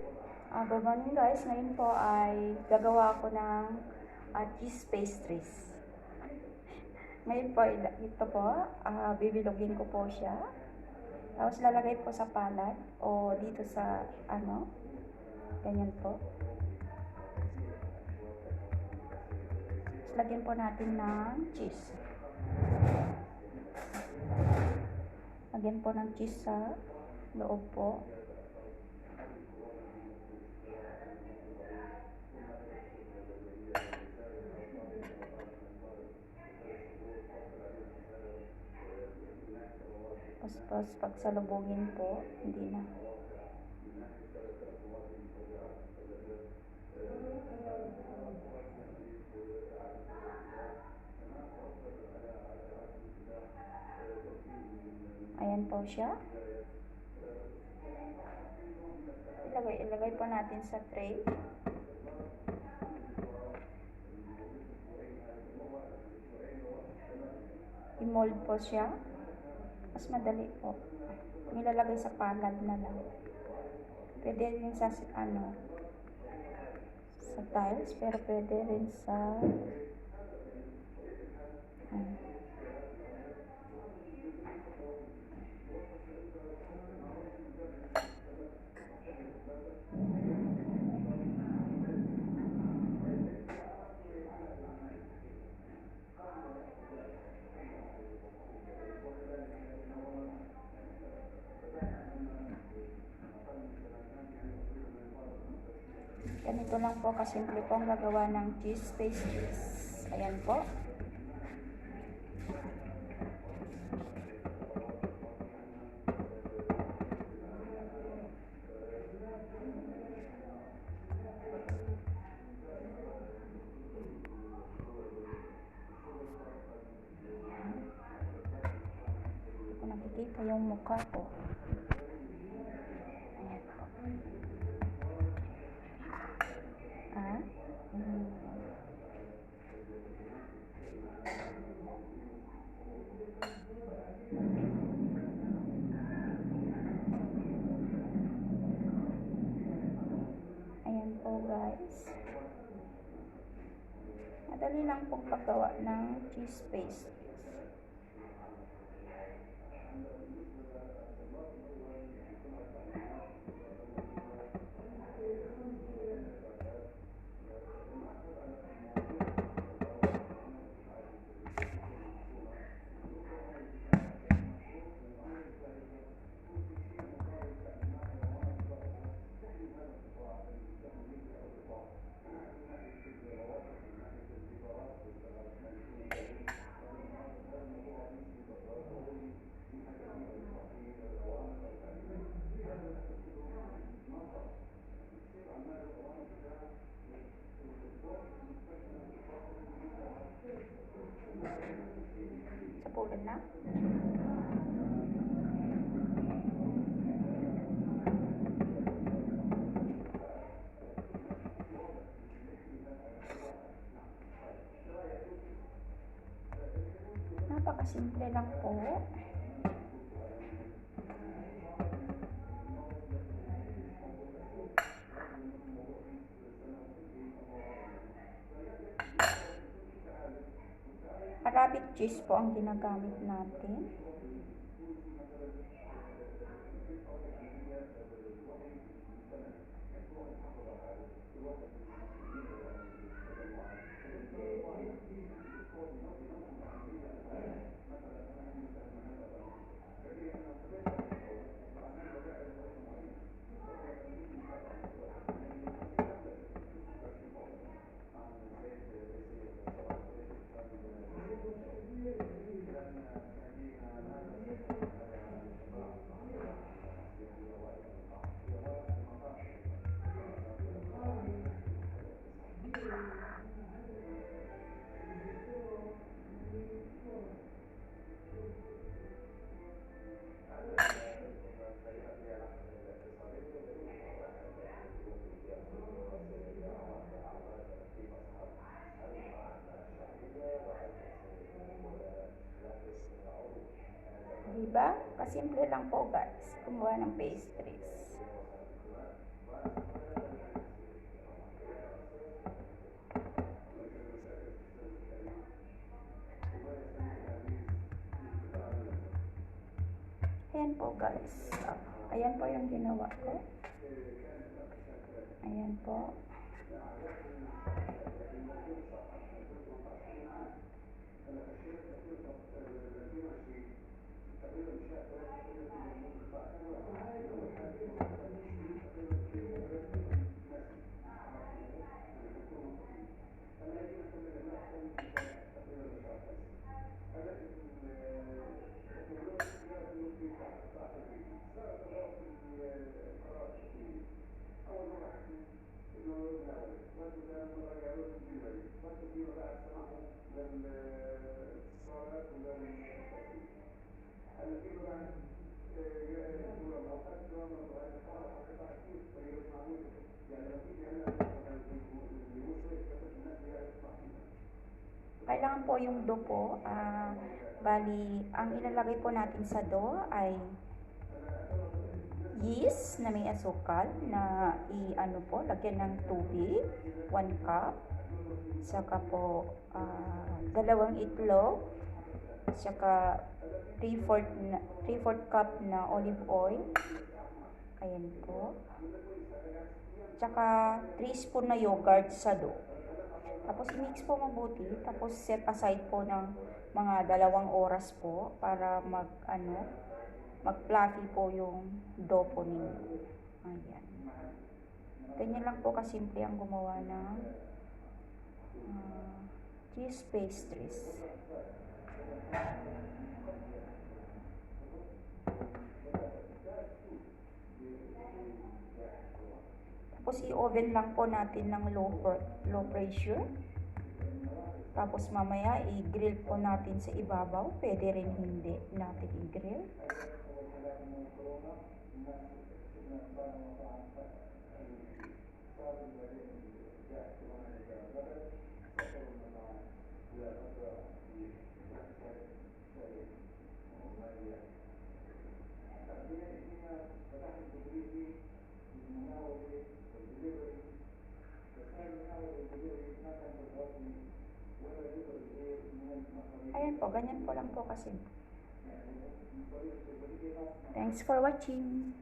Good morning guys, ngayon po ay gagawa ako ng cheese pastries. Ngayon po, ito po, bibilogin ko po siya. Tapos lalagay po sa palad o dito sa ganyan po. Tapos lagyan po natin ng cheese. Lagyan po ng cheese sa loob po. Tapos pagsalubungin po, hindi na. Ayan po siya. Ilagay po natin sa tray. I-mold po siya. Mas madali po. Nilalagay sa palad na lang. Pwede rin sa sa tiles, pero pwede rin sa ganito lang po kasimple po ang gagawa ng cheese pastries. Ayan po. Kung nakikita yung mukha ko. Ayan po. Ayan po guys. Madali lang po paggawa ng cheese paste. Sabulan na. Napakasimple lang po. Arabic cheese po ang ginagamit natin. Diba? Kasimple lang po guys, gumawa ng pastries. po guys. Ayan po yung ginawa ko. Ayan po. Kailangan po yung dough po, bali, ang ilalagay po natin sa dough ay yeast na may asukal na lagyan ng tubig, 1 cup, saka po 2 itlog, saka 3/4 cup na olive oil, ayan po, saka 3 spoon na yogurt sa dough. Tapos i-mix po mabuti, tapos set aside po ng mga 2 oras po para mag-fluffy po yung dough po ninyo. Ayan. Ganyan lang po kasimple ang gumawa ng cheese pastries. Tapos i-oven lang po natin ng low pressure. Tapos mamaya i-grill po natin sa ibabaw. Pwede rin hindi natin i-grill. Ayan po, ganyan po lang po kasi. Thanks for watching.